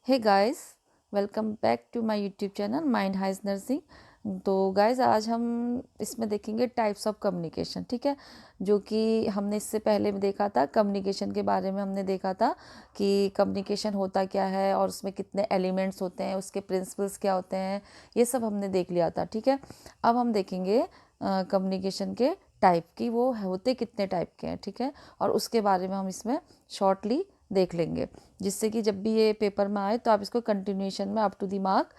Hey guys, welcome back to my YouTube channel mind highs nursing. तो guys आज हम इसमें देखेंगे टाइप्स ऑफ कम्युनिकेशन। ठीक है, जो कि हमने इससे पहले भी देखा था। कम्युनिकेशन के बारे में हमने देखा था कि कम्युनिकेशन होता क्या है और उसमें कितने एलिमेंट्स होते हैं, उसके प्रिंसिपल्स क्या होते हैं, ये सब हमने देख लिया था। ठीक है, अब हम देखेंगे कम्युनिकेशन के टाइप की, वो होते कितने टाइप के हैं। ठीक है, और उसके बारे में हम इसमें शॉर्टली देख लेंगे, जिससे कि जब भी ये पेपर में आए तो आप इसको कंटिन्यूएशन में अप टू द मार्क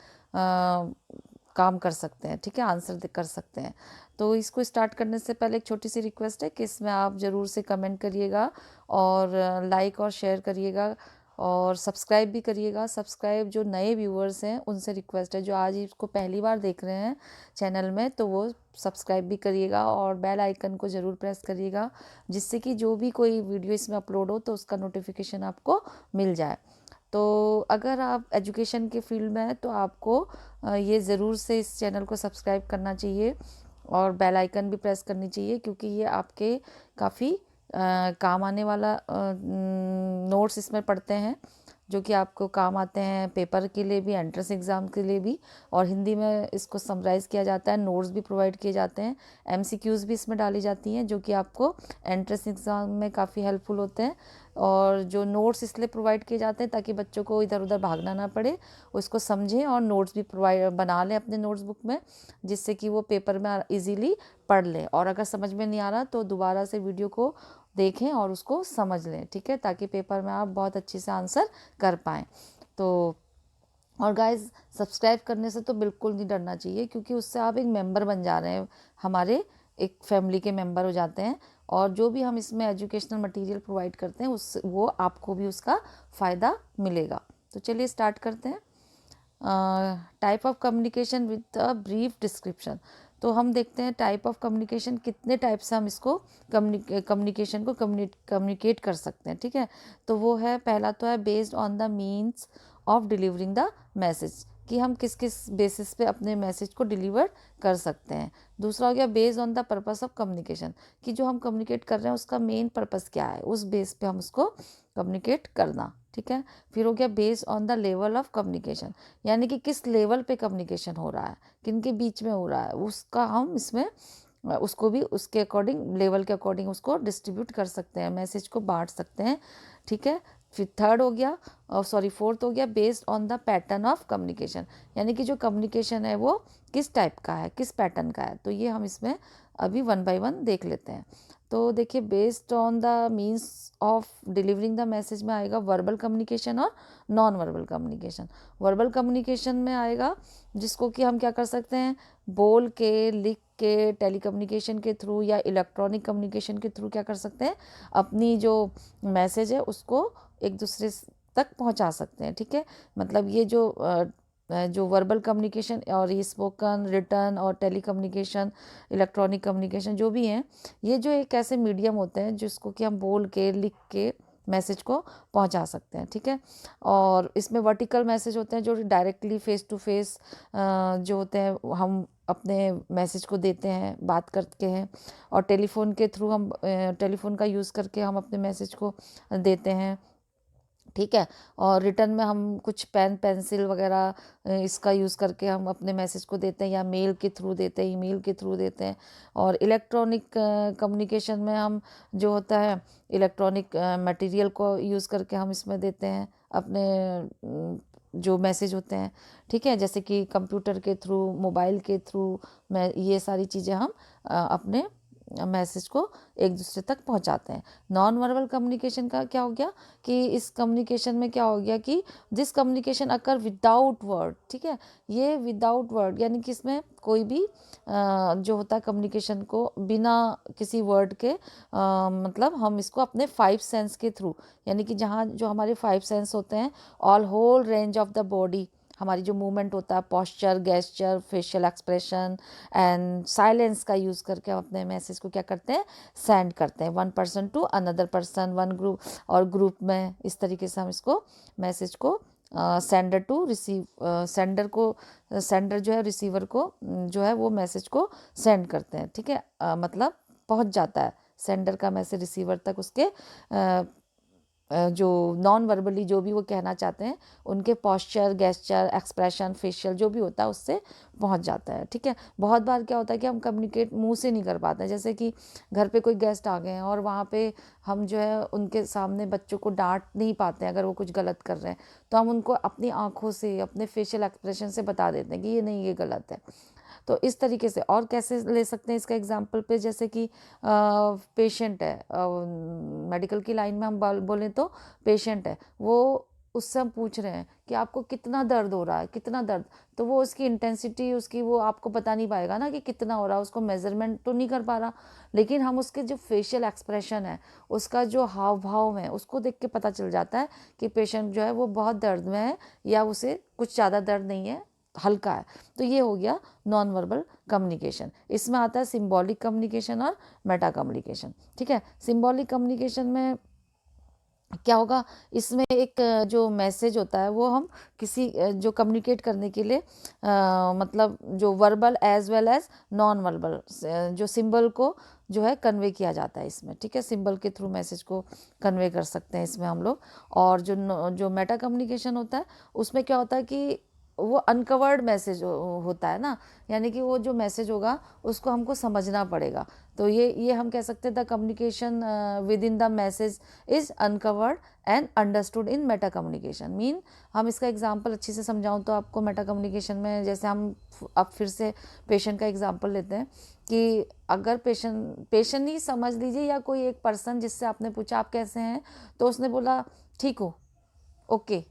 काम कर सकते हैं। ठीक है, आंसर कर सकते हैं। तो इसको स्टार्ट करने से पहले एक छोटी सी रिक्वेस्ट है कि इसमें आप ज़रूर से कमेंट करिएगा और लाइक और शेयर करिएगा और सब्सक्राइब भी करिएगा। सब्सक्राइब जो नए व्यूअर्स हैं उनसे रिक्वेस्ट है, जो आज इसको पहली बार देख रहे हैं चैनल में, तो वो सब्सक्राइब भी करिएगा और बेल आइकन को ज़रूर प्रेस करिएगा, जिससे कि जो भी कोई वीडियो इसमें अपलोड हो तो उसका नोटिफिकेशन आपको मिल जाए। तो अगर आप एजुकेशन के फील्ड में हैं तो आपको ये ज़रूर से इस चैनल को सब्सक्राइब करना चाहिए और बेल आइकन भी प्रेस करनी चाहिए, क्योंकि ये आपके काफ़ी काम आने वाला नोट्स इसमें पढ़ते हैं, जो कि आपको काम आते हैं पेपर के लिए भी, एंट्रेंस एग्ज़ाम के लिए भी। और हिंदी में इसको समराइज़ किया जाता है, नोट्स भी प्रोवाइड किए जाते हैं, एमसीक्यूज़ भी इसमें डाली जाती हैं, जो कि आपको एंट्रेंस एग्ज़ाम में काफ़ी हेल्पफुल होते हैं। और जो नोट्स इसलिए प्रोवाइड किए जाते हैं ताकि बच्चों को इधर उधर भागना ना पड़े, उसको समझें और नोट्स भी प्रोवाइड बना लें अपने नोट्स बुक में, जिससे कि वो पेपर में इजीली पढ़ लें। और अगर समझ में नहीं आ रहा तो दोबारा से वीडियो को देखें और उसको समझ लें। ठीक है, ताकि पेपर में आप बहुत अच्छे से आंसर कर पाएँ। तो और गाइस, सब्सक्राइब करने से तो बिल्कुल नहीं डरना चाहिए, क्योंकि उससे आप एक मेंबर बन जा रहे हैं, हमारे एक फैमिली के मेंबर हो जाते हैं। और जो भी हम इसमें एजुकेशनल मटेरियल प्रोवाइड करते हैं उस वो आपको भी उसका फ़ायदा मिलेगा। तो चलिए स्टार्ट करते हैं। Type of communication with a brief description. तो हम देखते हैं टाइप ऑफ कम्युनिकेशन, कितने टाइप से हम इसको कम्युनिकेशन को कम्युनिकेट कर सकते हैं। ठीक है, तो वो है, पहला तो है based on the means of delivering the message, कि हम किस किस बेसिस पे अपने मैसेज को डिलीवर कर सकते हैं। दूसरा हो गया based on the purpose of communication, कि जो हम कम्युनिकेट कर रहे हैं उसका मेन पर्पस क्या है, उस बेस पे हम उसको कम्युनिकेट करना। ठीक है, फिर हो गया based on the level of communication, यानी कि किस लेवल पे कम्युनिकेशन हो रहा है, किन के बीच में हो रहा है, उसका हम इसमें उसको भी उसके अकॉर्डिंग, लेवल के अकॉर्डिंग उसको डिस्ट्रीब्यूट कर सकते हैं, मैसेज को बांट सकते हैं। ठीक है, फिर थर्ड हो गया, फोर्थ हो गया based on the pattern of communication, यानी कि जो कम्युनिकेशन है वो किस टाइप का है, किस पैटर्न का है। तो ये हम इसमें अभी वन बाय वन देख लेते हैं। तो देखिए, based on the means of delivering the message में आएगा वर्बल कम्युनिकेशन और non verbal communication. Verbal communication में आएगा जिसको कि हम क्या कर सकते हैं, बोल के, लिख के, टेलीकम्युनिकेशन के थ्रू या इलेक्ट्रॉनिक कम्युनिकेशन के थ्रू क्या कर सकते हैं, अपनी जो मैसेज है उसको एक दूसरे तक पहुंचा सकते हैं। ठीक है, मतलब ये जो वर्बल कम्युनिकेशन और ये स्पोकन, रिटर्न और टेलीकम्युनिकेशन, इलेक्ट्रॉनिक कम्युनिकेशन जो भी हैं, ये जो एक ऐसे मीडियम होते हैं जिसको कि हम बोल के, लिख के मैसेज को पहुंचा सकते हैं। ठीक है, और इसमें वर्टिकल मैसेज होते हैं जो डायरेक्टली फेस टू फेस जो होते हैं, हम अपने मैसेज को देते हैं, बात करके हैं। और टेलीफोन के थ्रू हम टेलीफोन का यूज़ करके हम अपने मैसेज को देते हैं। ठीक है, और रिटर्न में हम कुछ पेन पेंसिल वगैरह इसका यूज़ करके हम अपने मैसेज को देते हैं, या मेल के थ्रू देते हैं, ईमेल के थ्रू देते हैं। और इलेक्ट्रॉनिक कम्युनिकेशन में हम जो होता है इलेक्ट्रॉनिक मटेरियल को यूज़ करके हम इसमें देते हैं अपने जो मैसेज होते हैं। ठीक है, जैसे कि कंप्यूटर के थ्रू, मोबाइल के थ्रू, मैं ये सारी चीज़ें हम अपने मैसेज को एक दूसरे तक पहुंचाते हैं। नॉन वर्बल कम्युनिकेशन का क्या हो गया कि इस कम्युनिकेशन में क्या हो गया कि this communication occur without word. ठीक है, ये विदाउट वर्ड यानी कि इसमें कोई भी जो होता है कम्युनिकेशन को बिना किसी वर्ड के, मतलब हम इसको अपने 5 सेंस के थ्रू, यानी कि जहाँ जो हमारे 5 सेंस होते हैं, all whole range of the body, हमारी जो मूवमेंट होता है, posture, gesture, facial expression and silence का यूज़ करके हम अपने मैसेज को क्या करते हैं, सेंड करते हैं, one person to another person, one group और ग्रुप में। इस तरीके से हम इसको मैसेज को सेंडर टू रिसीव, सेंडर जो है रिसीवर को जो है वो मैसेज को सेंड करते हैं। ठीक है, मतलब पहुंच जाता है सेंडर का मैसेज रिसीवर तक उसके जो नॉन वर्बली जो भी वो कहना चाहते हैं उनके पॉस्चर, गेस्चर, एक्सप्रेशन, फेशियल जो भी होता है उससे पहुंच जाता है। ठीक है, बहुत बार क्या होता है कि हम कम्युनिकेट मुंह से नहीं कर पाते हैं, जैसे कि घर पे कोई गेस्ट आ गए हैं और वहाँ पे हम जो है उनके सामने बच्चों को डांट नहीं पाते हैं अगर वो कुछ गलत कर रहे हैं, तो हम उनको अपनी आँखों से, अपने फेशियल एक्सप्रेशन से बता देते हैं कि ये नहीं, ये गलत है। तो इस तरीके से और कैसे ले सकते हैं इसका एग्जाम्पल पे, जैसे कि पेशेंट है, मेडिकल की लाइन में हम बोलें तो पेशेंट है, वो उससे हम पूछ रहे हैं कि आपको कितना दर्द हो रहा है, कितना दर्द, तो वो उसकी इंटेंसिटी, उसकी वो आपको बता नहीं पाएगा ना कि कितना हो रहा है, उसको मेजरमेंट तो नहीं कर पा रहा, लेकिन हम उसके जो फेशियल एक्सप्रेशन है, उसका जो हाव भाव है, उसको देख के पता चल जाता है कि पेशेंट जो है वो बहुत दर्द में है या उसे कुछ ज़्यादा दर्द नहीं है, हल्का है। तो ये हो गया नॉन वर्बल कम्युनिकेशन। इसमें आता है सिंबॉलिक कम्युनिकेशन और मेटा कम्युनिकेशन। ठीक है, सिंबॉलिक कम्युनिकेशन में क्या होगा, इसमें एक जो मैसेज होता है वो हम किसी जो कम्युनिकेट करने के लिए मतलब जो verbal as well as non verbal जो सिंबल को जो है कन्वे किया जाता है इसमें। ठीक है, सिंबल के थ्रू मैसेज को कन्वे कर सकते हैं इसमें हम लोग। और जो मेटा कम्युनिकेशन होता है उसमें क्या होता है कि वो अनकवर्ड मैसेज होता है ना, यानी कि वो जो मैसेज होगा उसको हमको समझना पड़ेगा। तो ये हम कह सकते हैं the communication with in the message is uncovered and understood in Meta communication. Mean हम इसका एग्जांपल अच्छे से समझाऊं तो आपको, मेटा कम्युनिकेशन में जैसे हम अब फिर से पेशेंट का एग्जांपल लेते हैं कि अगर पेशेंट ही समझ लीजिए या कोई एक पर्सन जिससे आपने पूछा आप कैसे हैं, तो उसने बोला ठीक हो, ओके,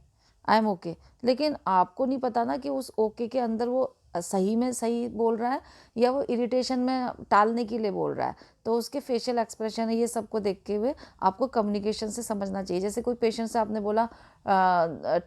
आई एम ओके, लेकिन आपको नहीं पता ना कि उस ओके के अंदर वो सही में सही बोल रहा है या वो इरिटेशन में टालने के लिए बोल रहा है। तो उसके फेशियल एक्सप्रेशन है, ये सबको देख के हुए आपको कम्युनिकेशन से समझना चाहिए। जैसे कोई पेशेंट से आपने बोला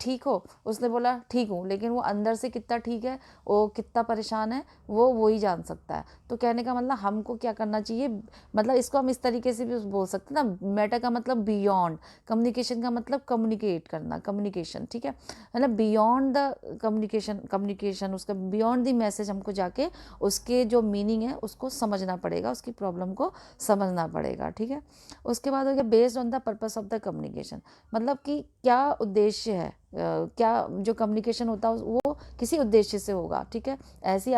ठीक हो, उसने बोला ठीक हूँ, लेकिन वो अंदर से कितना ठीक है, वो कितना परेशान है, वो ही जान सकता है। तो कहने का मतलब हमको क्या करना चाहिए, मतलब इसको हम इस तरीके से भी बोल सकते हैं ना, मेटा का मतलब बियॉन्ड, कम्युनिकेशन का मतलब कम्युनिकेट करना, कम्युनिकेशन। ठीक है, मतलब बियॉन्ड द कम्युनिकेशन उसका बियॉन्ड द मैसेज हमको जाके उसके जो मीनिंग है उसको समझना पड़ेगा, उसकी प्रॉब्लम को समझना पड़ेगा। ठीक है, उसके बाद हो गया based on the purpose of the communication, मतलब कि क्या उद्देश्य है, क्या जो कम्युनिकेशन होता है वो किसी उद्देश्य से होगा। ठीक है, ऐसी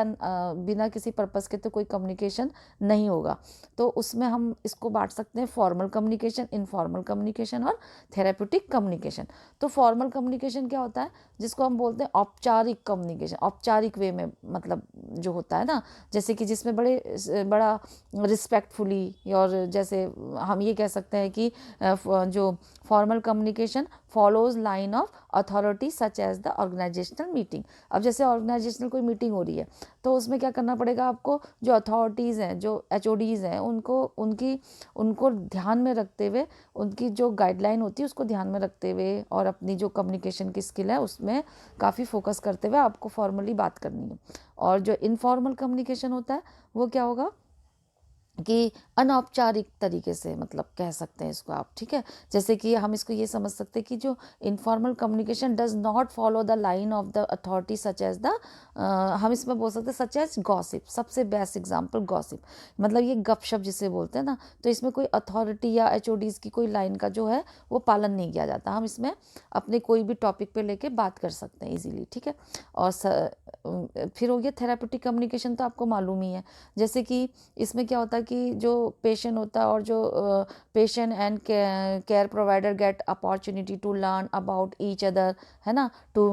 बिना किसी पर्पस के तो कोई कम्युनिकेशन नहीं होगा। तो उसमें हम इसको बांट सकते हैं फॉर्मल कम्युनिकेशन, इनफॉर्मल कम्युनिकेशन और थेरेप्यूटिक कम्युनिकेशन। तो फॉर्मल कम्युनिकेशन क्या होता है, जिसको हम बोलते हैं औपचारिक कम्युनिकेशन, औपचारिक वे में, मतलब जो होता है ना, जैसे कि जिसमें बड़ा रिस्पेक्टफुली, और जैसे हम ये कह सकते हैं कि जो formal communication follows line of authority such as the organisational meeting. अब जैसे ऑर्गेनाइजेशनल कोई मीटिंग हो रही है तो उसमें क्या करना पड़ेगा आपको, जो अथॉरिटीज़ हैं, जो HODs हैं, उनको ध्यान में रखते हुए, उनकी जो गाइडलाइन होती है उसको ध्यान में रखते हुए और अपनी जो कम्युनिकेशन की स्किल है उसमें काफ़ी फोकस करते हुए आपको फॉर्मली बात करनी है। और जो इनफॉर्मल कम्युनिकेशन होता है वो क्या होगा कि अनौपचारिक तरीके से, मतलब कह सकते हैं इसको आप। ठीक है, जैसे कि हम इसको ये समझ सकते हैं कि जो informal communication does not follow the line of the authority such as the, हम इसमें बोल सकते हैं सच एज गॉसिप। सबसे बेस्ट एग्जांपल गॉसिप, मतलब ये गपशप जिसे बोलते हैं ना, तो इसमें कोई अथॉरिटी या HODs की कोई लाइन का जो है वो पालन नहीं किया जाता। हम इसमें अपने कोई भी टॉपिक पे लेके बात कर सकते हैं इजीली। ठीक है, और फिर हो गया थेरापेटिक कम्युनिकेशन, तो आपको मालूम ही है, जैसे कि इसमें क्या होता है कि जो पेशेंट होता है और जो patient and care provider get opportunity to learn about each other, है ना, to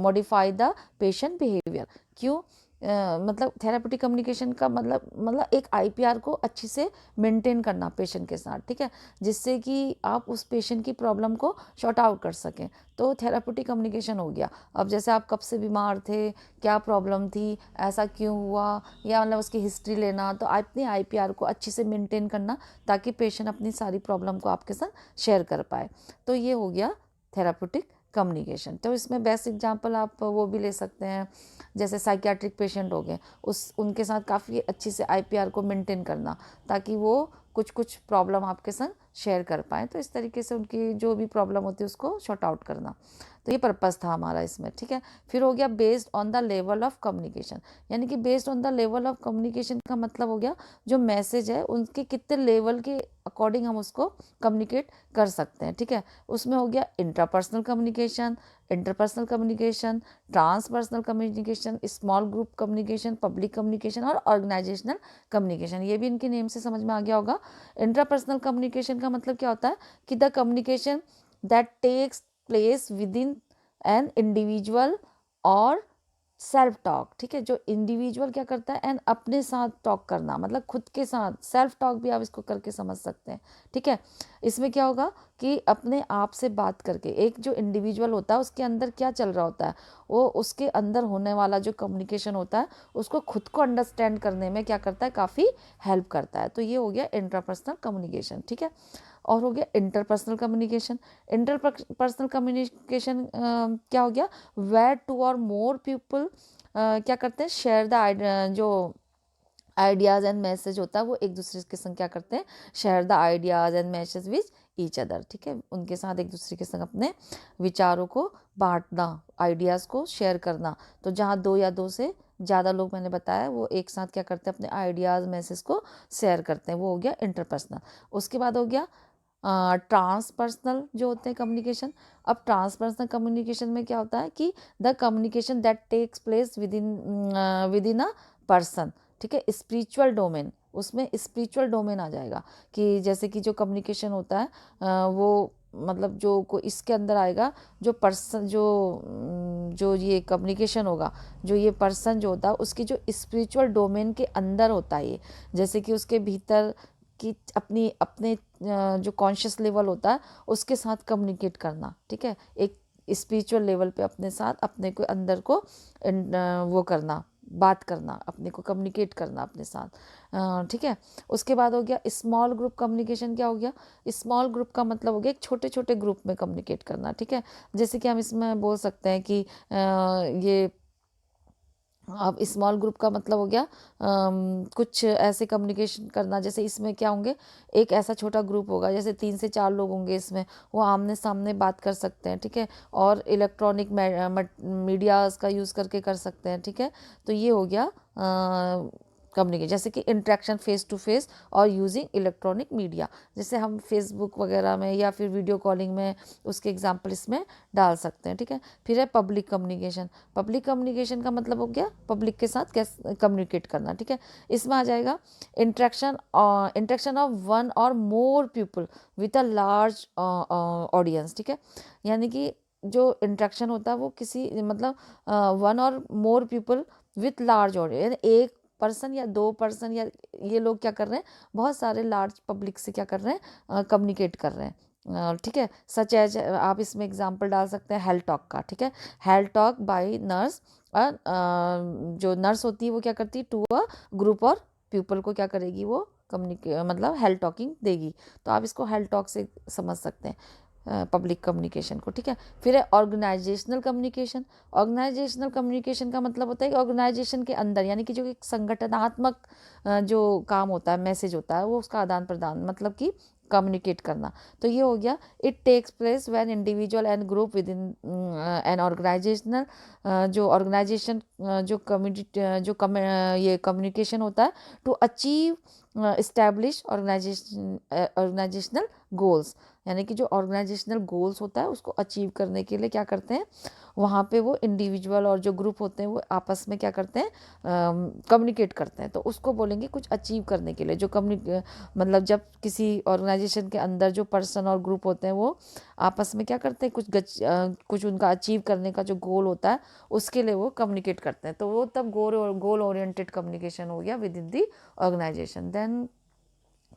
modify the patient behaviour. क्यों, मतलब थेरापेटिक कम्युनिकेशन का मतलब एक IPR को अच्छी से मेंटेन करना पेशेंट के साथ। ठीक है, जिससे कि आप उस पेशेंट की प्रॉब्लम को शॉर्ट आउट कर सकें, तो थेरापेटिक कम्युनिकेशन हो गया। अब जैसे आप कब से बीमार थे, क्या प्रॉब्लम थी, ऐसा क्यों हुआ, या मतलब उसकी हिस्ट्री लेना, तो अपनी IPR को अच्छे से मेंटेन करना ताकि पेशेंट अपनी सारी प्रॉब्लम को आपके साथ शेयर कर पाए। तो ये हो गया थेरापेटिक कम्युनिकेशन। तो इसमें बेस्ट एग्जांपल आप वो भी ले सकते हैं, जैसे साइकियाट्रिक पेशेंट हो गए, उनके साथ काफ़ी अच्छी से IPR को मेंटेन करना ताकि वो कुछ प्रॉब्लम आपके साथ शेयर कर पाएँ। तो इस तरीके से उनकी जो भी प्रॉब्लम होती है उसको सॉर्ट आउट करना। तो ये पर्पज़ था हमारा इसमें, ठीक है। फिर हो गया based on the level of communication, यानी कि based on the level of communication का मतलब हो गया जो मैसेज है उनके कितने लेवल के अकॉर्डिंग हम उसको कम्युनिकेट कर सकते हैं, ठीक है। उसमें हो गया intrapersonal communication, interpersonal communication, transpersonal communication, small group communication, public communication और ऑर्गेनाइजेशनल कम्युनिकेशन। ये भी इनके नेम से समझ में आ गया होगा। इंट्रापर्सनल कम्युनिकेशन का मतलब क्या होता है कि the communication that takes place within an individual और सेल्फ टॉक, ठीक है। जो इंडिविजुअल क्या करता है एंड अपने साथ टॉक करना, मतलब खुद के साथ सेल्फ टॉक भी आप इसको करके समझ सकते हैं, ठीक है। इसमें क्या होगा कि अपने आप से बात करके, एक जो इंडिविजुअल होता है उसके अंदर क्या चल रहा होता है, वो उसके अंदर होने वाला जो कम्युनिकेशन होता है उसको खुद को अंडरस्टैंड करने में क्या करता है, काफ़ी हेल्प करता है। तो ये हो गया इंट्रापर्सनल कम्युनिकेशन, ठीक है। और हो गया इंटरपर्सनल कम्युनिकेशन। इंटरपर्सनल कम्युनिकेशन क्या हो गया, वेयर टू और मोर पीपल क्या करते हैं, शेयर द जो आइडियाज़ एंड मैसेज होता है वो एक दूसरे के संग क्या करते हैं, share the ideas and message with each other, ठीक है। उनके साथ एक दूसरे के संग अपने विचारों को बांटना, आइडियाज़ को शेयर करना। तो जहाँ 2 या 2 से ज़्यादा लोग मैंने बताया वो एक साथ क्या करते हैं, अपने आइडियाज़ मैसेज को शेयर करते हैं, वो हो गया इंटरपर्सनल। उसके बाद हो गया ट्रांसपर्सनल जो होते हैं कम्युनिकेशन। अब ट्रांसपर्सनल कम्युनिकेशन में क्या होता है कि the communication that takes place within a person, ठीक है, स्पिरिचुअल डोमेन। उसमें स्पिरिचुअल डोमेन आ जाएगा कि जैसे कि जो कम्युनिकेशन होता है वो मतलब जो को इसके अंदर आएगा, जो पर्सन जो ये कम्युनिकेशन होगा, जो ये पर्सन जो होता है उसकी जो स्पिरिचुअल डोमेन के अंदर होता है ये, जैसे कि उसके भीतर कि अपने जो कॉन्शियस लेवल होता है उसके साथ कम्युनिकेट करना, ठीक है। एक स्पिरिचुअल लेवल पे अपने साथ अपने को अंदर को वो करना, बात करना, अपने को कम्युनिकेट करना अपने साथ, ठीक है। उसके बाद हो गया स्मॉल ग्रुप कम्युनिकेशन। क्या हो गया, स्मॉल ग्रुप का मतलब हो गया एक छोटे छोटे ग्रुप में कम्युनिकेट करना, ठीक है। जैसे कि हम इसमें बोल सकते हैं कि ये अब स्मॉल ग्रुप का मतलब हो गया कुछ ऐसे कम्युनिकेशन करना, जैसे इसमें क्या होंगे, एक ऐसा छोटा ग्रुप होगा जैसे 3 से 4 लोग होंगे इसमें, वो आमने सामने बात कर सकते हैं, ठीक है। और इलेक्ट्रॉनिक मीडियाज़ का यूज़ करके कर सकते हैं, ठीक है। तो ये हो गया कम्युनिकेशन, जैसे कि इंटरेक्शन फेस टू फेस और यूजिंग इलेक्ट्रॉनिक मीडिया, जैसे हम फेसबुक वगैरह में या फिर वीडियो कॉलिंग में उसके एग्जांपल इसमें डाल सकते हैं, ठीक है। फिर है पब्लिक कम्युनिकेशन। पब्लिक कम्युनिकेशन का मतलब हो गया पब्लिक के साथ कैसे कम्युनिकेट करना, ठीक है। इसमें आ जाएगा इंटरेक्शन ऑफ वन और more people with a large audience, ठीक है। यानी कि जो इंटरेक्शन होता है वो किसी मतलब वन और more people with large audience, एक पर्सन या 2 पर्सन या ये लोग क्या कर रहे हैं, बहुत सारे लार्ज पब्लिक से क्या कर रहे हैं, कम्युनिकेट कर रहे हैं, ठीक है। सच एज आप इसमें एग्जांपल डाल सकते हैं हेल्थ टॉक का, ठीक है। हेल्थ टॉक बाय नर्स, जो नर्स होती है वो क्या करती है, टू अ ग्रुप और पीपल को क्या करेगी, वो मतलब हेल्थ टॉकिंग देगी। तो आप इसको हेल्थ टॉक से समझ सकते हैं पब्लिक कम्युनिकेशन को, ठीक है। फिर है ऑर्गेनाइजेशनल कम्युनिकेशन। ऑर्गेनाइजेशनल कम्युनिकेशन का मतलब होता है कि ऑर्गेनाइजेशन के अंदर, यानी कि जो एक संगठनात्मक जो काम होता है, मैसेज होता है, वो उसका आदान प्रदान, मतलब कि कम्युनिकेट करना। तो ये हो गया it takes place when individual and group within an organisational, जो ऑर्गेनाइजेशन जो कम्युनिटी जो ये कम्युनिकेशन होता है to achieve establish organisational goals, यानी कि जो ऑर्गेनाइजेशनल गोल्स होता है उसको अचीव करने के लिए क्या करते हैं, वहाँ पे वो इंडिविजुअल और जो ग्रुप होते हैं वो आपस में क्या करते हैं, कम्युनिकेट करते हैं। तो उसको बोलेंगे कुछ अचीव करने के लिए, जो मतलब जब किसी ऑर्गेनाइजेशन के अंदर जो पर्सन और ग्रुप होते हैं वो आपस में क्या करते हैं, कुछ उनका अचीव करने का जो गोल होता है उसके लिए वो कम्युनिकेट करते हैं। तो वो तब गोल ओरिएंटेड कम्युनिकेशन हो गया within the organisation. Then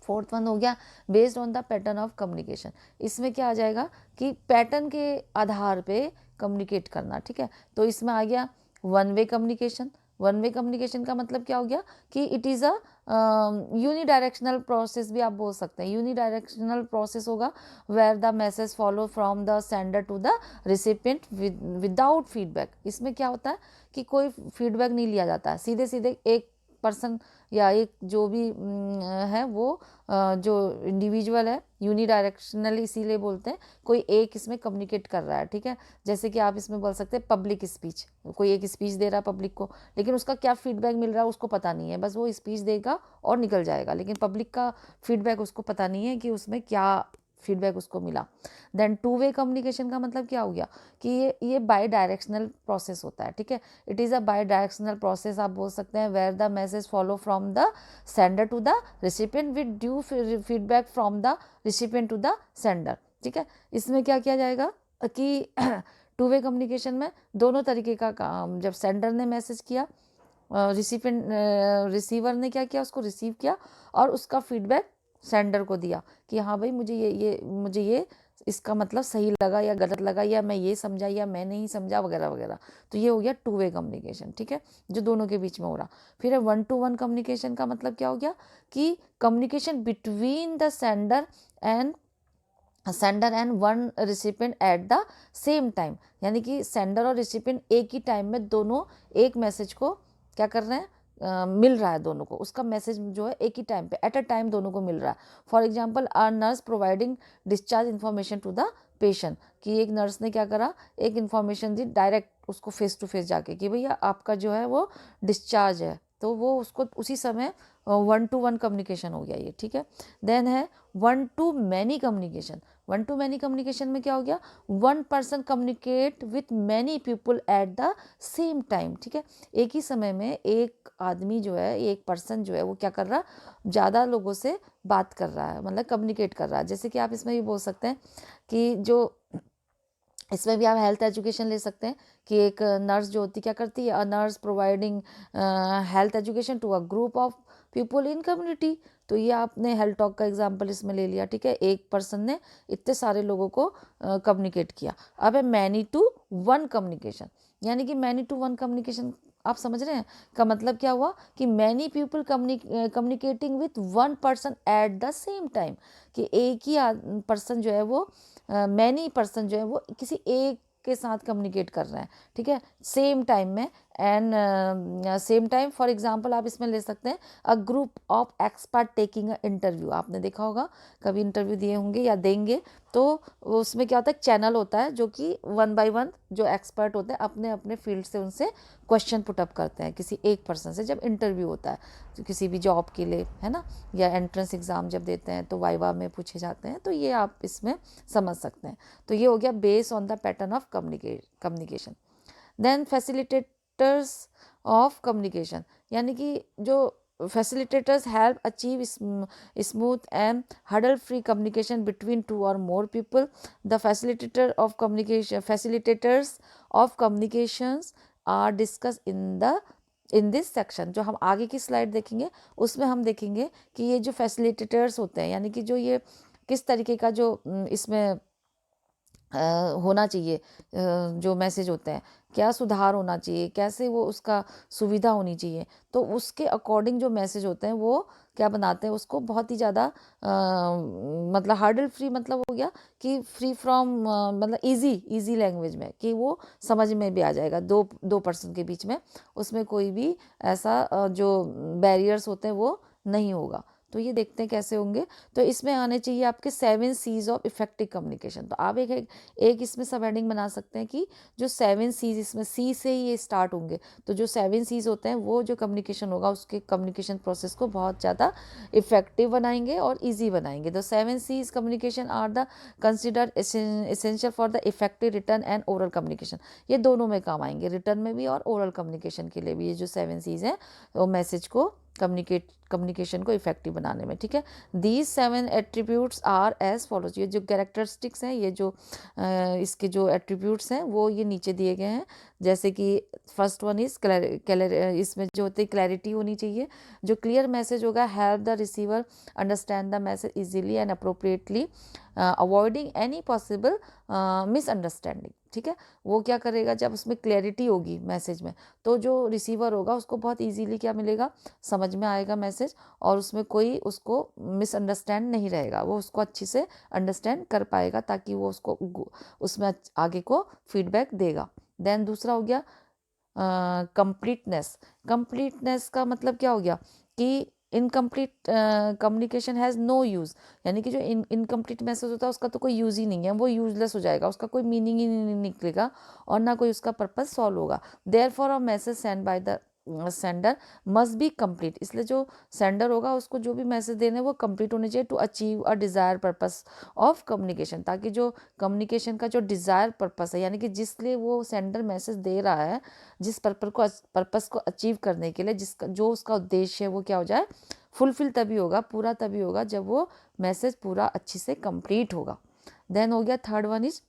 fourth one हो गया based on the pattern of communication. इसमें क्या आ जाएगा कि पैटर्न के आधार पे कम्युनिकेट करना, ठीक है। तो इसमें आ गया one way communication. One way communication का मतलब क्या हो गया कि it is a unidirectional process भी आप बोल सकते हैं। यूनिडायरेक्शनल प्रोसेस होगा where the message follow from the sender to the recipient without feedback. इसमें क्या होता है कि कोई फीडबैक नहीं लिया जाता है, सीधे सीधे एक पर्सन या एक जो भी है वो जो इंडिविजुअल है यूनिडायरेक्शनल इसीलिए बोलते हैं, कोई एक इसमें कम्युनिकेट कर रहा है, ठीक है। जैसे कि आप इसमें बोल सकते हैं पब्लिक स्पीच, कोई एक स्पीच दे रहा है पब्लिक को, लेकिन उसका क्या फीडबैक मिल रहा है उसको पता नहीं है, बस वो स्पीच देगा और निकल जाएगा, लेकिन पब्लिक का फीडबैक उसको पता नहीं है कि उसमें क्या फीडबैक उसको मिला। देन टू वे कम्युनिकेशन का मतलब क्या हो गया कि ये बाई डायरेक्शनल प्रोसेस होता है, ठीक है। It is a bidirectional process, आप बोल सकते हैं, where the message follow from the sender to the recipient with due feedback from the recipient to the sender, ठीक है। इसमें क्या किया जाएगा कि टू वे कम्युनिकेशन में दोनों तरीके का काम, जब सेंडर ने मैसेज किया, रिसिपिएंट रिसीवर ने क्या किया, उसको रिसीव किया और उसका फीडबैक सेंडर को दिया कि हाँ भाई मुझे ये इसका मतलब सही लगा या गलत लगा, या मैं ये समझा या मैं नहीं समझा, वगैरह वगैरह। तो ये हो गया टू वे कम्युनिकेशन, ठीक है, जो दोनों के बीच में हो रहा। फिर है वन टू वन कम्युनिकेशन का मतलब क्या हो गया कि communication between the sender and one recipient at the same time, यानी कि सेंडर और रिसिपिएंट एक ही टाइम में दोनों एक मैसेज को क्या कर रहे हैं, मिल रहा है दोनों को, उसका मैसेज जो है एक ही टाइम पे एट अ टाइम दोनों को मिल रहा है। For example a nurse providing discharge information to the patient, कि एक नर्स ने क्या करा, एक इन्फॉर्मेशन दी डायरेक्ट उसको फेस टू फेस जाके कि भैया आपका जो है वो डिस्चार्ज है, तो वो उसको उसी समय वन टू वन कम्युनिकेशन हो गया ये, ठीक है। देन है one two many communication. One two many communication में क्या हो गया, one person communicate with many people at the same time, ठीक है। एक ही समय में एक आदमी जो है, एक पर्सन जो है वो क्या कर रहा है, ज़्यादा लोगों से बात कर रहा है, मतलब कम्युनिकेट कर रहा है। जैसे कि आप इसमें भी बोल सकते हैं कि जो इसमें भी आप हेल्थ एजुकेशन ले सकते हैं कि एक नर्स जो होती क्या करती है, a nurse providing health education to a group of people in community. तो ये आपने हेल्थ टॉक का एग्जांपल इसमें ले लिया, ठीक है, एक पर्सन ने इतने सारे लोगों को कम्युनिकेट किया। अब है मैनी टू वन कम्युनिकेशन, यानी कि मैनी टू वन कम्युनिकेशन आप समझ रहे हैं का मतलब क्या हुआ कि many people communicating with one person at the same time, कि एक ही पर्सन जो है वो मैनी पर्सन जो है वो किसी एक के साथ कम्युनिकेट कर रहे हैं, ठीक है, सेम टाइम में। And same time for example आप इसमें ले सकते हैं अ group of expert taking a interview. आपने देखा होगा, कभी इंटरव्यू दिए होंगे या देंगे, तो उसमें क्या होता है, चैनल होता है जो कि वन बाय वन जो एक्सपर्ट होते हैं अपने अपने फील्ड से उनसे क्वेश्चन पुटअप करते हैं किसी एक पर्सन से, जब इंटरव्यू होता है तो किसी भी जॉब के लिए, है ना, या एंट्रेंस एग्ज़ाम जब देते हैं तो वाइवा में पूछे जाते हैं, तो ये आप इसमें समझ सकते हैं। तो ये हो गया base on the pattern of communication. Then facilitators of communication, यानी कि जो facilitators help achieve smooth and hurdle free communication between two or more people. The facilitators of communications are discussed in this section। जो हम आगे की slide देखेंगे उसमें हम देखेंगे कि ये जो फैसिलिटेटर्स होते हैं, यानी कि जो ये किस तरीके का जो इसमें होना चाहिए, जो मैसेज होते हैं क्या सुधार होना चाहिए, कैसे वो उसका सुविधा होनी चाहिए, तो उसके अकॉर्डिंग जो मैसेज होते हैं वो क्या बनाते हैं उसको बहुत ही ज़्यादा मतलब हार्डल फ्री, मतलब हो गया कि फ्री फ्रॉम मतलब इजी लैंग्वेज में, कि वो समझ में भी आ जाएगा दो पर्सन के बीच में, उसमें कोई भी ऐसा जो बैरियर्स होते हैं वो नहीं होगा। तो ये देखते हैं कैसे होंगे। तो इसमें आने चाहिए आपके 7 C's ऑफ इफेक्टिव कम्युनिकेशन। तो आप एक इसमें सब हेडिंग बना सकते हैं कि जो 7 C's, इसमें सी से ही ये स्टार्ट होंगे, तो जो 7 C's होते हैं वो जो कम्युनिकेशन होगा उसके कम्युनिकेशन प्रोसेस को बहुत ज़्यादा इफेक्टिव बनाएंगे और ईजी बनाएंगे। The 7 C's communication are the consider essential for the effective written and oral communication. ये दोनों में काम आएंगे, रिटर्न में भी और ओरल कम्युनिकेशन के लिए भी। ये जो 7 C's हैं वो मैसेज को कम्युनिकेशन को इफेक्टिव बनाने में, ठीक है। These 7 attributes are as follows. ये जो कैरेक्टरिस्टिक्स हैं, ये जो इसके जो एट्रीब्यूट्स हैं वो ये नीचे दिए गए हैं। जैसे कि फर्स्ट वन इज इसमें जो होती है क्लैरिटी होनी चाहिए, जो क्लियर मैसेज होगा help the receiver understand the message easily and appropriately avoiding any possible misunderstanding, ठीक है। वो क्या करेगा, जब उसमें क्लैरिटी होगी मैसेज में, तो जो रिसीवर होगा उसको बहुत इजीली क्या मिलेगा, समझ में आएगा मैसेज, और उसमें कोई उसको मिसअंडरस्टैंड नहीं रहेगा, वो उसको अच्छी से अंडरस्टैंड कर पाएगा, ताकि वो उसको उसमें आगे को फीडबैक देगा। देन दूसरा हो गया कंप्लीटनेस। कंप्लीटनेस का मतलब क्या हो गया कि incomplete communication has no use, यानी कि जो इनकम्प्लीट मैसेज होता है उसका तो कोई यूज़ ही नहीं है, वो यूजलेस हो जाएगा, उसका कोई मीनिंग ही नहीं निकलेगा और ना कोई उसका पर्पस सॉल्व होगा। Therefore a message send by the sender must be complete, इसलिए जो सेंडर होगा उसको जो भी मैसेज देने वो कंप्लीट होने चाहिए to achieve a desire purpose of communication, ताकि जो कम्युनिकेशन का जो डिज़ायर पर्पस है, यानी कि जिसलिए वो सेंडर मैसेज दे रहा है, जिस पर्पस को अचीव करने के लिए, जिसका जो उसका उद्देश्य है वो क्या हो जाए, फुलफिल तभी होगा, पूरा तभी होगा जब वो मैसेज पूरा अच्छी से कंप्लीट होगा। देन हो गया थर्ड वन इज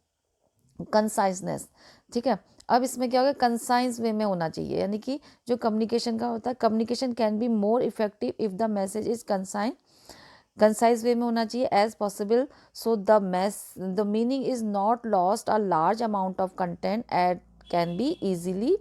कंसाइजनेस। ठीक है, अब इसमें क्या होगा, कंसाइज वे में होना चाहिए, यानी कि जो कम्युनिकेशन का होता है, communication can be more effective if the message is concise way में होना चाहिए as possible, so the meaning is not lost, a large amount of content at can be easily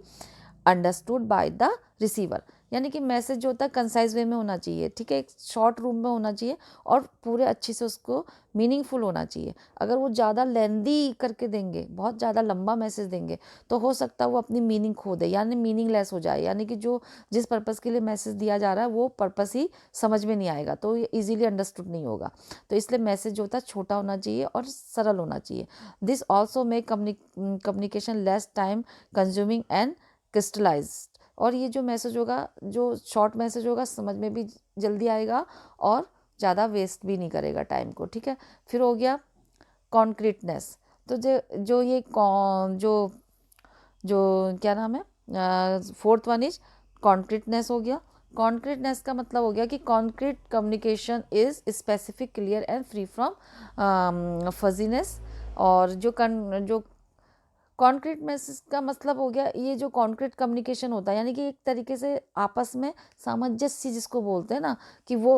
understood by the receiver, यानी कि message जो होता है concise way में होना चाहिए। ठीक है, एक शॉर्ट रूम में होना चाहिए और पूरे अच्छे से उसको मीनिंगफुल होना चाहिए। अगर वो ज़्यादा लेंदी करके देंगे, बहुत ज़्यादा लंबा मैसेज देंगे, तो हो सकता है वो अपनी मीनिंग खो दे, यानी मीनिंगलेस हो जाए, यानी कि जो जिस पर्पज़ के लिए मैसेज दिया जा रहा है वो पर्पज़ ही समझ में नहीं आएगा, तो ये ईजिली अंडरस्टूड नहीं होगा। तो इसलिए मैसेज जो होता है छोटा होना चाहिए और सरल होना चाहिए। This also make communication less time consuming and crystallised, और ये जो मैसेज होगा, जो शॉर्ट मैसेज होगा, समझ में भी जल्दी आएगा और ज़्यादा वेस्ट भी नहीं करेगा टाइम को। ठीक है, फिर हो गया कॉन्क्रीटनेस। तो जो ये जो जो क्या नाम है, फोर्थ वन इज कॉन्क्रीटनेस हो गया। कॉन्क्रीटनेस का मतलब हो गया कि concrete communication is specific, clear and free from fuzziness. और जो कॉन्क्रीट मैसेज का मतलब हो गया, ये जो कॉन्क्रीट कम्युनिकेशन होता है, यानी कि एक तरीके से आपस में सामंजस्य जिसको बोलते हैं ना, कि वो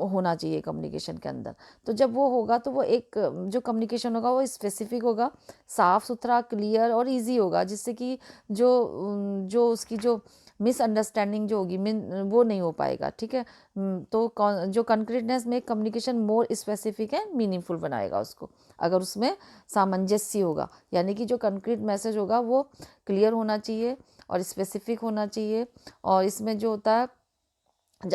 होना चाहिए कम्युनिकेशन के अंदर। तो जब वो होगा तो वो एक जो कम्युनिकेशन होगा वो स्पेसिफिक होगा, साफ सुथरा, क्लियर और इजी होगा, जिससे कि जो उसकी जो मिसअंडरस्टैंडिंग जो होगी वो नहीं हो पाएगा। ठीक है, तो जो कॉन्क्रीटनेस में कम्युनिकेशन मोर स्पेसिफिक है, मीनिंगफुल बनाएगा उसको, अगर उसमें सामंजस्य होगा, यानी कि जो कंक्रीट मैसेज होगा वो क्लियर होना चाहिए और स्पेसिफिक होना चाहिए। और इसमें जो होता है,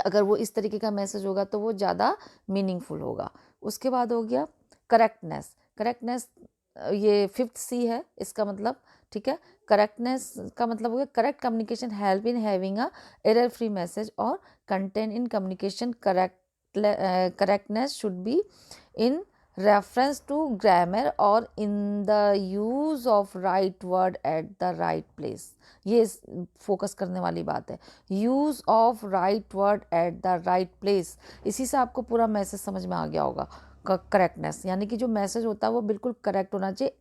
अगर वो इस तरीके का मैसेज होगा तो वो ज़्यादा मीनिंगफुल होगा। उसके बाद हो गया करेक्टनेस। करेक्टनेस ये फिफ्थ सी है इसका मतलब। ठीक है, करेक्टनेस का मतलब हो गया correct communication help in having a error free message और content in communication. Correctness should be in reference to grammar or in the use of right word at the right place। ये focus करने वाली बात है, use of right word at the right place. इसी से आपको पूरा मैसेज समझ में आ गया होगा। करेक्टनेस यानी कि जो मैसेज होता है वो बिल्कुल करेक्ट होना चाहिए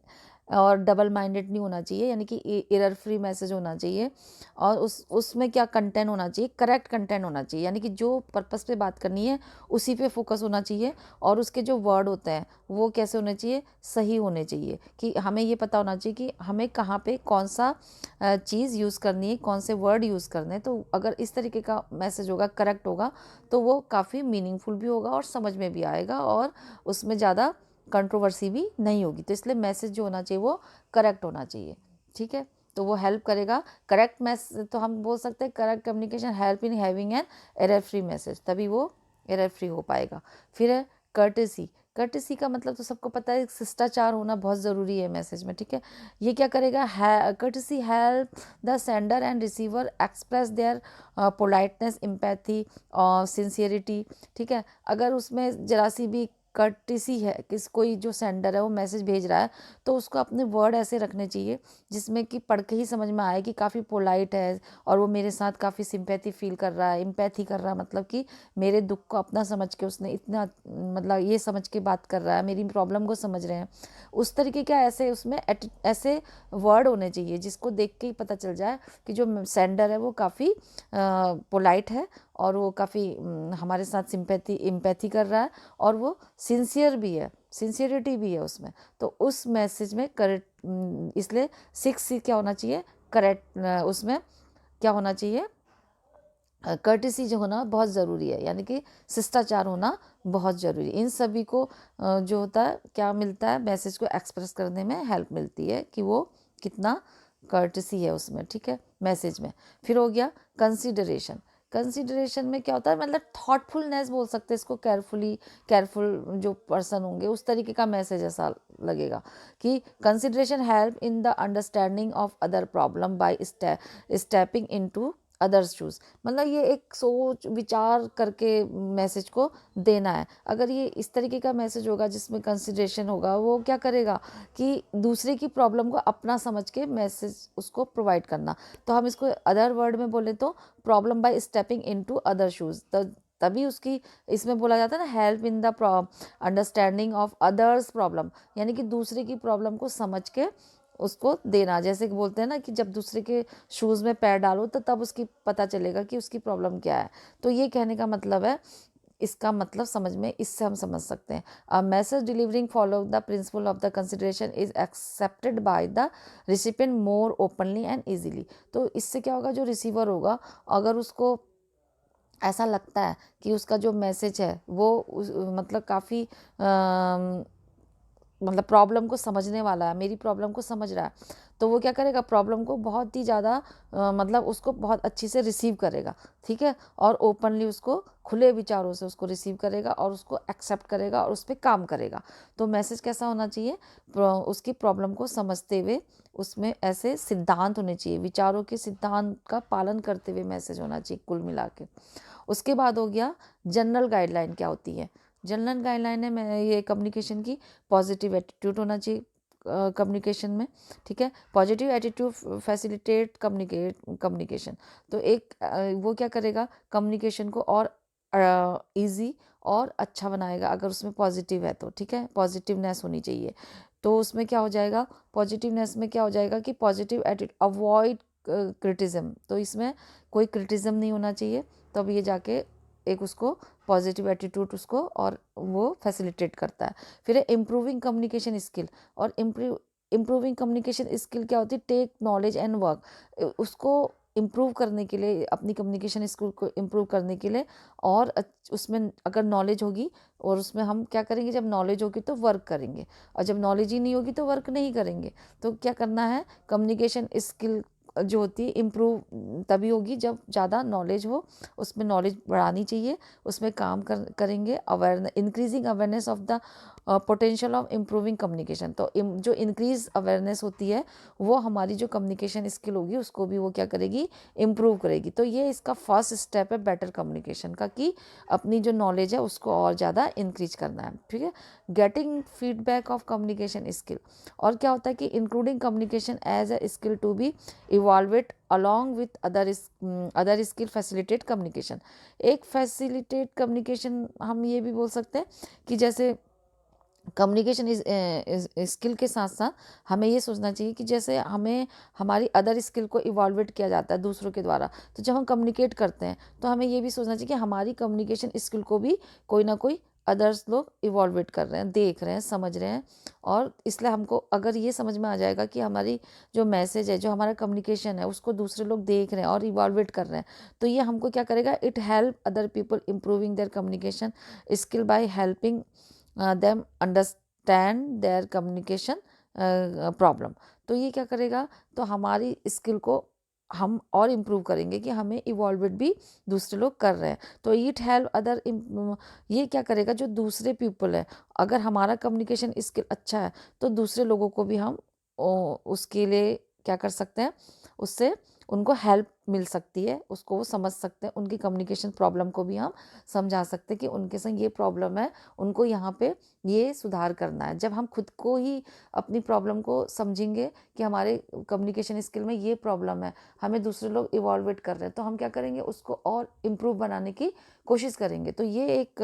और डबल माइंडेड नहीं होना चाहिए, यानी कि एरर फ्री मैसेज होना चाहिए। और उसमें क्या कंटेंट होना चाहिए, करेक्ट कंटेंट होना चाहिए, यानी कि जो पर्पस पे बात करनी है उसी पे फोकस होना चाहिए। और उसके जो वर्ड होते हैं वो कैसे होने चाहिए, सही होने चाहिए, कि हमें ये पता होना चाहिए कि हमें कहाँ पे कौन सा चीज़ यूज़ करनी है, कौन से वर्ड यूज़ करने हैं। तो अगर इस तरीके का मैसेज होगा, करेक्ट होगा, तो वो काफ़ी मीनिंगफुल भी होगा और समझ में भी आएगा और उसमें ज़्यादा कंट्रोवर्सी भी नहीं होगी। तो इसलिए मैसेज जो होना चाहिए वो करेक्ट होना चाहिए। ठीक है, तो वो हेल्प करेगा। करेक्ट मैसेज तो हम बोल सकते हैं correct communication help in having an error free message, तभी वो एरर फ्री हो पाएगा। फिर है कर्टेसी। कर्टेसी का मतलब तो सबको पता है, शिष्टाचार होना बहुत ज़रूरी है मैसेज में। ठीक है, ये क्या करेगा, courtesy help the sender and receiver express their politeness, empathy और सिंसियरिटी। ठीक है, अगर उसमें जरा सी भी कर्टेसी है, कोई जो सेंडर है वो मैसेज भेज रहा है, तो उसको अपने वर्ड ऐसे रखने चाहिए जिसमें कि पढ़ के ही समझ में आए कि काफ़ी पोलाइट है और वो मेरे साथ काफ़ी सिंपैथी फील कर रहा है। एम्पैथी कर रहा है मतलब कि मेरे दुख को अपना समझ के उसने इतना, मतलब ये समझ के बात कर रहा है, मेरी प्रॉब्लम को समझ रहे हैं। उस तरीके का ऐसे उसमें ऐसे वर्ड होने चाहिए जिसको देख के ही पता चल जाए कि जो सेंडर है वो काफ़ी पोलाइट है और वो काफ़ी हमारे साथ एम्पैथी कर रहा है और वो सिंसियर भी है, सिंसियरिटी भी है उसमें। तो उस मैसेज में करेक्ट, इसलिए 6C क्या होना चाहिए, करेक्ट, उसमें क्या होना चाहिए, कर्टिसी जो होना बहुत ज़रूरी है, यानी कि शिष्टाचार होना बहुत ज़रूरी है। इन सभी को जो होता है क्या मिलता है, मैसेज को एक्सप्रेस करने में हेल्प मिलती है कि वो कितना कर्टिसी है उसमें। ठीक है, मैसेज में। फिर हो गया कंसिडरेशन। कंसिडरेशन में क्या होता है, मतलब थॉटफुलनेस बोल सकते हैं इसको, केयरफुल जो पर्सन होंगे उस तरीके का मैसेज ऐसा लगेगा कि consideration help in the understanding of other problem by stepping into others shoes. मतलब ये एक सोच विचार करके मैसेज को देना है। अगर ये इस तरीके का मैसेज होगा जिसमें कंसिडरेशन होगा, वो क्या करेगा कि दूसरे की प्रॉब्लम को अपना समझ के मैसेज उसको प्रोवाइड करना। तो हम इसको अदर वर्ड में बोले तो problem by stepping into other shoes, तभी उसकी इसमें बोला जाता है ना, help in the understanding of others problem, यानी कि दूसरे की प्रॉब्लम को समझ के उसको देना। जैसे कि बोलते हैं ना कि जब दूसरे के शूज़ में पैर डालो तो तब उसकी पता चलेगा कि उसकी प्रॉब्लम क्या है। तो ये कहने का मतलब है, इसका मतलब समझ में इससे हम समझ सकते हैं, a message delivering follow the principle of the consideration is accepted by the recipient more openly and easily. तो इससे क्या होगा, जो रिसीवर होगा अगर उसको ऐसा लगता है कि उसका जो मैसेज है वो मतलब काफ़ी मतलब प्रॉब्लम को समझने वाला है, मेरी प्रॉब्लम को समझ रहा है, तो वो क्या करेगा, प्रॉब्लम को बहुत ही ज़्यादा मतलब उसको बहुत अच्छी से रिसीव करेगा, ठीक है, और ओपनली उसको खुले विचारों से उसको रिसीव करेगा और उसको एक्सेप्ट करेगा और उस पर काम करेगा। तो मैसेज कैसा होना चाहिए, उसकी प्रॉब्लम को समझते हुए उसमें ऐसे सिद्धांत होने चाहिए, विचारों के सिद्धांत का पालन करते हुए मैसेज होना चाहिए कुल मिला के। उसके बाद हो गया जनरल गाइडलाइन क्या होती है। जनरल गाइडलाइन है मैं ये कम्युनिकेशन की, पॉजिटिव एटीट्यूड होना चाहिए कम्युनिकेशन में, ठीक है। Positive attitude facilitate communication. तो एक वो क्या करेगा, कम्युनिकेशन को और इजी और अच्छा बनाएगा अगर उसमें पॉजिटिव है तो, ठीक है, पॉजिटिवनेस होनी चाहिए। तो उसमें क्या हो जाएगा, पॉजिटिवनेस में क्या हो जाएगा कि पॉजिटिव एटीट्यूड, अवॉइड क्रिटिज्म, तो इसमें कोई क्रिटिज्म नहीं होना चाहिए, तब ये जाके एक उसको पॉजिटिव एटीट्यूड उसको और वो फैसिलिटेट करता है। फिर है इम्प्रूविंग कम्युनिकेशन स्किल, और इम्प्रूविंग कम्युनिकेशन स्किल क्या होती है, टेक नॉलेज एंड वर्क, उसको इम्प्रूव करने के लिए, अपनी कम्युनिकेशन स्किल को इम्प्रूव करने के लिए, और उसमें अगर नॉलेज होगी, और उसमें हम क्या करेंगे, जब नॉलेज होगी तो वर्क करेंगे, और जब नॉलेज ही नहीं होगी तो वर्क नहीं करेंगे। तो क्या करना है, कम्युनिकेशन स्किल जो होती है इम्प्रूव तभी होगी जब ज़्यादा नॉलेज हो, उसमें नॉलेज बढ़ानी चाहिए, उसमें काम करेंगे। Awareness, increasing awareness of the potential of improving communication, तो जो इंक्रीज अवेयरनेस होती है वो हमारी जो कम्युनिकेशन स्किल होगी उसको भी वो क्या करेगी, इम्प्रूव करेगी। तो ये इसका फर्स्ट स्टेप है बेटर कम्युनिकेशन का, कि अपनी जो नॉलेज है उसको और ज़्यादा इंक्रीज करना है, ठीक है। Getting feedback of communication skill, और क्या होता है कि including communication as a skill to be involved along with other skill facilitate communication. एक फैसिलिटेट कम्युनिकेशन हम ये भी बोल सकते हैं कि जैसे कम्युनिकेशन इज स्किल के साथ साथ हमें ये सोचना चाहिए कि जैसे हमें हमारी अदर स्किल को इवॉल्वेट किया जाता है दूसरों के द्वारा, तो जब हम कम्युनिकेट करते हैं तो हमें ये भी सोचना चाहिए कि हमारी कम्युनिकेशन स्किल को भी कोई ना कोई अदर्स लोग इवॉल्वेट कर रहे हैं, देख रहे हैं, समझ रहे हैं। और इसलिए हमको अगर ये समझ में आ जाएगा कि हमारी जो मैसेज है, जो हमारा कम्युनिकेशन है, उसको दूसरे लोग देख रहे हैं और इवॉल्वेट कर रहे हैं, तो ये हमको क्या करेगा, it help other people improving there communication skill by helping them understand their communication problem. तो ये क्या करेगा, तो हमारी स्किल को हम और इम्प्रूव करेंगे कि हमें इवॉल्वेट भी दूसरे लोग कर रहे हैं। तो इट हेल्प अदर, ये क्या करेगा, जो दूसरे पीपल है, अगर हमारा कम्युनिकेशन स्किल अच्छा है तो दूसरे लोगों को भी हम उसके लिए क्या कर सकते हैं, उससे उनको हेल्प मिल सकती है, उसको वो समझ सकते हैं, उनकी कम्युनिकेशन प्रॉब्लम को भी हम समझा सकते हैं कि उनके संग ये प्रॉब्लम है, उनको यहाँ पे ये सुधार करना है। जब हम खुद को ही अपनी प्रॉब्लम को समझेंगे कि हमारे कम्युनिकेशन स्किल में ये प्रॉब्लम है, हमें दूसरे लोग इवॉल्वेट कर रहे हैं, तो हम क्या करेंगे, उसको और इम्प्रूव बनाने की कोशिश करेंगे। तो ये एक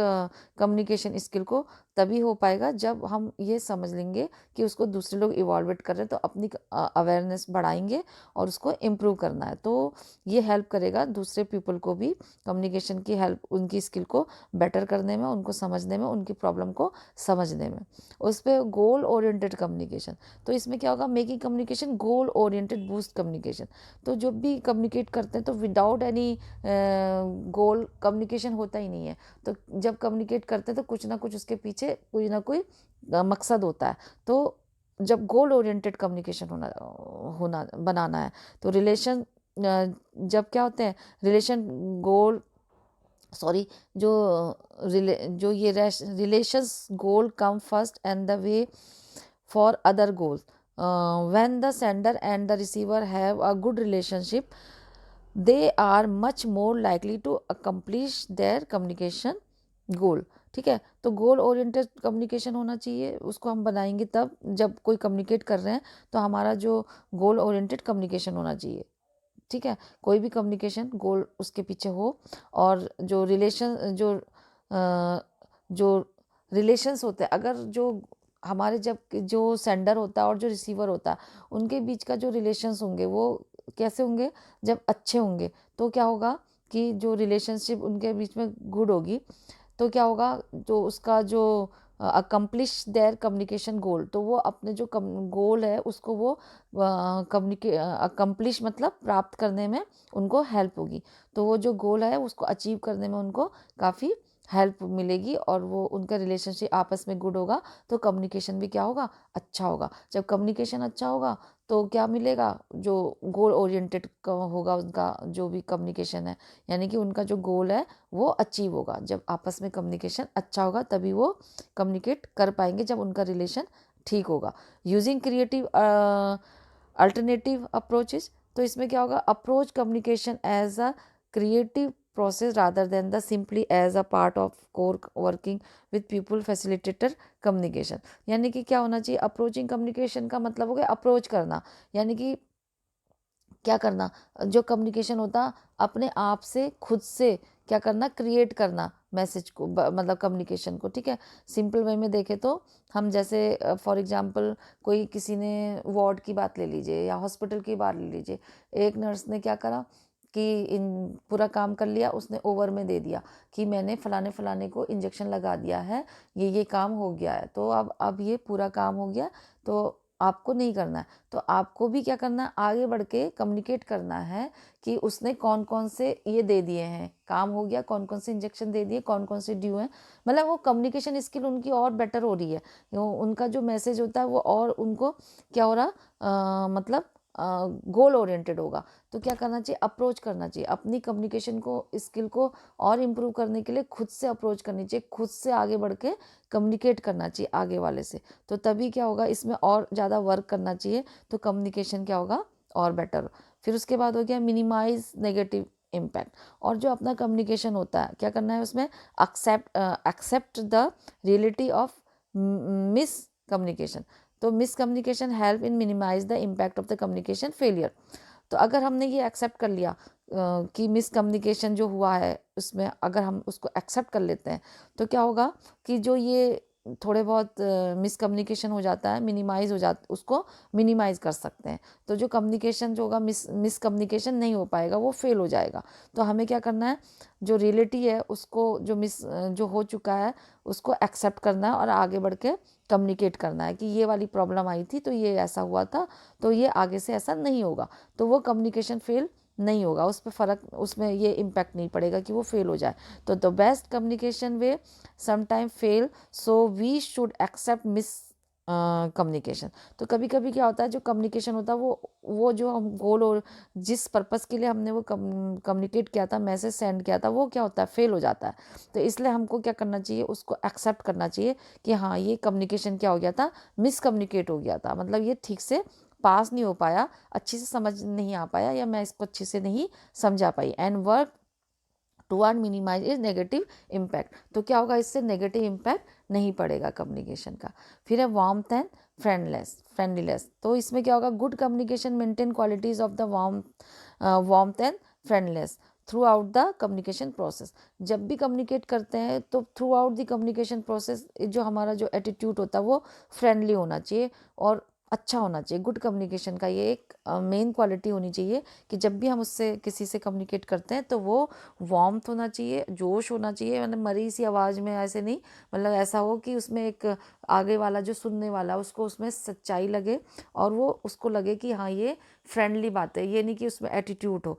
कम्युनिकेशन स्किल को तभी हो पाएगा जब हम ये समझ लेंगे कि उसको दूसरे लोग इवॉल्वेट कर रहे हैं, तो अपनी अवेयरनेस बढ़ाएंगे और उसको इम्प्रूव करना है। तो ये हेल्प करेगा दूसरे पीपल को भी कम्युनिकेशन की हेल्प, उनकी स्किल को बेटर करने में, उनको समझने में, उनकी प्रॉब्लम को समझने में। उस पर गोल ओरिएंटेड कम्युनिकेशन, तो इसमें क्या होगा, making communication goal oriented boost communication. तो जो भी कम्युनिकेट करते हैं तो विदाउट एनी गोल कम्युनिकेशन होता ही नहीं है। तो जब कम्युनिकेट करते हैं तो कुछ ना कुछ उसके पीछे कोई ना कोई मकसद होता है। तो जब गोल ओरिएंटेड कम्युनिकेशन होना होना बनाना है, तो रिलेशन जब क्या होते हैं रिलेशन गोल सॉरी जो जो ये relations goal come first and the way for other goals when the sender and the receiver have a good relationship they are much more likely to accomplish their communication goal. ठीक है, तो goal oriented communication होना चाहिए, उसको हम बनाएंगे तब जब कोई कम्युनिकेट कर रहे हैं तो हमारा जो गोल ओरिएंटेड कम्युनिकेशन होना चाहिए। ठीक है, कोई भी कम्युनिकेशन गोल उसके पीछे हो, और जो रिलेशन जो रिलेशंस होते हैं, अगर जो हमारे जब जो सेंडर होता है और जो रिसीवर होता है उनके बीच का जो रिलेशंस होंगे वो कैसे होंगे, जब अच्छे होंगे तो क्या होगा कि जो रिलेशनशिप उनके बीच में गुड होगी तो क्या होगा, तो उसका जो अकम्प्लिश देयर कम्युनिकेशन गोल, तो वो अपने जो गोल है उसको वो अकम्प्लिश मतलब प्राप्त करने में उनको हेल्प होगी। तो वो जो गोल है उसको अचीव करने में उनको काफ़ी हेल्प मिलेगी, और वो उनका रिलेशनशिप आपस में गुड होगा तो कम्युनिकेशन भी क्या होगा, अच्छा होगा। जब कम्युनिकेशन अच्छा होगा तो क्या मिलेगा, जो गोल ओरिएंटेड होगा उनका जो भी कम्युनिकेशन है, यानी कि उनका जो गोल है वो अचीव होगा। जब आपस में कम्युनिकेशन अच्छा होगा तभी वो कम्युनिकेट कर पाएंगे, जब उनका रिलेशन ठीक होगा। यूजिंग क्रिएटिव अल्टरनेटिव अप्रोचेज, तो इसमें क्या होगा, approach communication as a creative process rather than the simply as a part of core working with people facilitator communication। यानी कि क्या होना चाहिए, अप्रोचिंग कम्युनिकेशन का मतलब हो गया अप्रोच करना, यानी कि क्या करना, जो कम्युनिकेशन होता अपने आप से खुद से क्या करना, क्रिएट करना मैसेज को, मतलब कम्युनिकेशन को। ठीक है, सिंपल वे में देखें तो हम जैसे फॉर एग्जांपल कोई किसी ने वार्ड की बात ले लीजिए या हॉस्पिटल की बात ले लीजिए, एक नर्स ने क्या करा कि इन पूरा काम कर लिया, उसने ओवर में दे दिया कि मैंने फलाने फलाने को इंजेक्शन लगा दिया है, ये काम हो गया है, तो अब ये पूरा काम हो गया, तो आपको नहीं करना है। तो आपको भी क्या करना है, आगे बढ़ के कम्युनिकेट करना है कि उसने कौन कौन से ये दे दिए हैं, काम हो गया, कौन कौन से इंजेक्शन दे दिए, कौन कौन से ड्यू हैं। मतलब वो कम्युनिकेशन स्किल उनकी और बेटर हो रही है, उनका जो मैसेज होता है वो और उनको क्या हो रहा, मतलब गोल ओरिएंटेड होगा। तो क्या करना चाहिए, अप्रोच करना चाहिए अपनी कम्युनिकेशन को, स्किल को और इम्प्रूव करने के लिए खुद से अप्रोच करनी चाहिए, खुद से आगे बढ़ के कम्युनिकेट करना चाहिए आगे वाले से। तो तभी क्या होगा, इसमें और ज़्यादा वर्क करना चाहिए, तो कम्युनिकेशन क्या होगा और बेटर। फिर उसके बाद हो गया मिनिमाइज नेगेटिव इम्पैक्ट, और जो अपना कम्युनिकेशन होता है क्या करना है उसमें, accept the reality of miscommunication. तो miscommunication help in minimise the impact of the communication failure. तो अगर हमने ये एक्सेप्ट कर लिया कि मिस कम्युनिकेशन जो हुआ है उसमें अगर हम उसको एक्सेप्ट कर लेते हैं तो क्या होगा कि जो ये थोड़े बहुत मिस कम्युनिकेशन हो जाता है, मिनिमाइज हो जाता, उसको मिनिमाइज कर सकते हैं। तो जो कम्युनिकेशन जो होगा मिस कम्युनिकेशन नहीं हो पाएगा, वो फेल हो जाएगा। तो हमें क्या करना है, जो रियलिटी है उसको, जो जो हो चुका है उसको एक्सेप्ट करना है और आगे बढ़ के कम्युनिकेट करना है कि ये वाली प्रॉब्लम आई थी तो ये ऐसा हुआ था, तो ये आगे से ऐसा नहीं होगा। तो वो कम्युनिकेशन फेल नहीं होगा, उस पर फ़र्क, उसमें ये इम्पैक्ट नहीं पड़ेगा कि वो फेल हो जाए। तो the best communication way sometime fail, so we should accept miscommunication. तो कभी कभी क्या होता है, जो कम्युनिकेशन होता है वो जो हम गोल और जिस पर्पज़ के लिए हमने वो कम्युनिकेट किया था, मैसेज सेंड किया था, वो क्या होता है, फेल हो जाता है। तो इसलिए हमको क्या करना चाहिए, उसको एक्सेप्ट करना चाहिए कि हाँ ये कम्युनिकेशन क्या हो गया था, मिस कम्युनिकेट हो गया था, मतलब ये ठीक से पास नहीं हो पाया, अच्छी से समझ नहीं आ पाया, या मैं इसको अच्छे से नहीं समझा पाई, and work toward minimise is negative impact. तो क्या होगा, इससे नेगेटिव इम्पैक्ट नहीं पड़ेगा कम्युनिकेशन का। फिर है वार्मथ एंड फ्रेंडलीनेस। तो इसमें क्या होगा, good communication maintain qualities of the warmth and friendliness through out the communication process. जब भी कम्युनिकेट करते हैं तो through out the communication process जो हमारा जो एटीट्यूड होता है वो फ्रेंडली होना चाहिए और अच्छा होना चाहिए। गुड कम्युनिकेशन का ये एक मेन क्वालिटी होनी चाहिए कि जब भी हम उससे किसी से कम्युनिकेट करते हैं तो वो वार्मथ होना चाहिए, जोश होना चाहिए, मतलब मरी सी आवाज़ में ऐसे नहीं, मतलब ऐसा हो कि उसमें एक आगे वाला जो सुनने वाला उसको उसमें सच्चाई लगे और वो उसको लगे कि हाँ ये फ्रेंडली बात है, ये नहीं कि उसमें एटीट्यूड हो।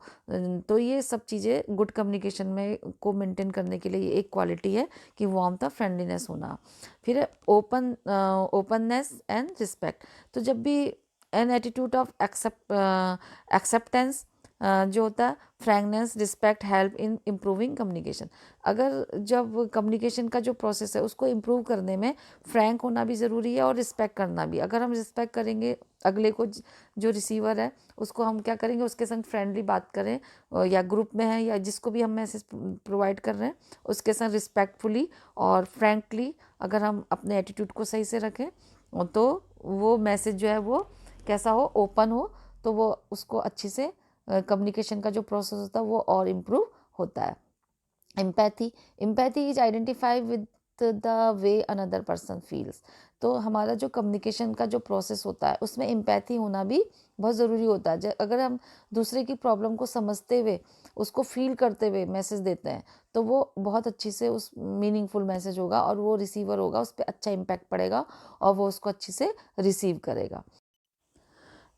तो ये सब चीज़ें गुड कम्युनिकेशन में को मेंटेन करने के लिए ये एक क्वालिटी है कि वार्मथ और फ्रेंडलीनेस होना। फिर ओपननेस एंड रिस्पेक्ट। तो जब भी एन एटीट्यूड ऑफ एक्सेप्टेंस जो होता है frankness, respect, help in improving communication. अगर जब कम्युनिकेशन का जो प्रोसेस है उसको इम्प्रूव करने में फ्रैंक होना भी ज़रूरी है और रिस्पेक्ट करना भी। अगर हम रिस्पेक्ट करेंगे अगले को, जो रिसीवर है उसको हम क्या करेंगे, उसके संग फ्रेंडली बात करें, या ग्रुप में है या जिसको भी हम मैसेज प्रोवाइड कर रहे हैं उसके संग रिस्पेक्टफुली और फ्रैंकली अगर हम अपने एटीट्यूड को सही से रखें तो वो मैसेज जो है वो कैसा हो, ओपन हो, तो वो उसको अच्छी से कम्युनिकेशन का जो प्रोसेस होता है वो और इम्प्रूव होता है। Empathy is identify with the way another person feels. तो हमारा जो कम्युनिकेशन का जो प्रोसेस होता है उसमें एम्पैथी होना भी बहुत ज़रूरी होता है। अगर हम दूसरे की प्रॉब्लम को समझते हुए उसको फील करते हुए मैसेज देते हैं तो वो बहुत अच्छी से उस मीनिंगफुल मैसेज होगा और वो रिसीवर होगा उस पर अच्छा इम्पैक्ट पड़ेगा और वो उसको अच्छी से रिसीव करेगा।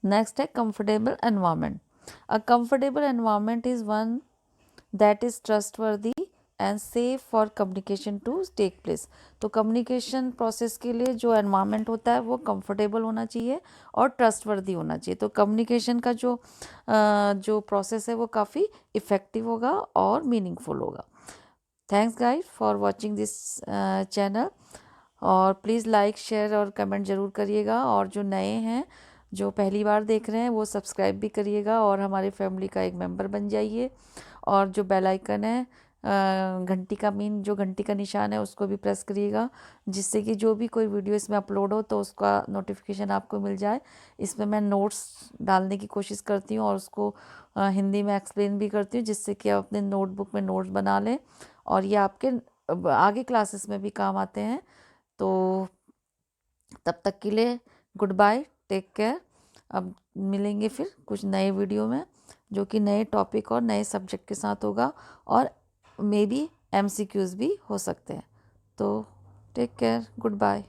नेक्स्ट है comfortable environment. A comfortable environment is one that is trustworthy and safe for communication to take place. तो कम्युनिकेशन प्रोसेस के लिए जो एनवायरनमेंट होता है वो कंफर्टेबल होना चाहिए और ट्रस्टवर्दी होना चाहिए। तो कम्युनिकेशन का जो प्रोसेस है वो काफ़ी इफ़ेक्टिव होगा और मीनिंगफुल होगा। Thanks guys for watching this channel, और प्लीज़ लाइक शेयर और कमेंट ज़रूर करिएगा, और जो नए हैं जो पहली बार देख रहे हैं वो सब्सक्राइब भी करिएगा और हमारी फैमिली का एक मेंबर बन जाइए। और जो बेल आइकन है, घंटी का जो घंटी का निशान है उसको भी प्रेस करिएगा, जिससे कि जो भी कोई वीडियो इसमें अपलोड हो तो उसका नोटिफिकेशन आपको मिल जाए। इसमें मैं नोट्स डालने की कोशिश करती हूँ और उसको हिंदी में एक्सप्लेन भी करती हूँ, जिससे कि आप अपने नोटबुक में नोट्स बना लें और ये आपके आगे क्लासेस में भी काम आते हैं। तो तब तक के लिए गुड बाय, टेक केयर। अब मिलेंगे फिर कुछ नए वीडियो में जो कि नए टॉपिक और नए सब्जेक्ट के साथ होगा, और मे बी MCQs भी हो सकते हैं। तो टेक केयर, गुड बाय।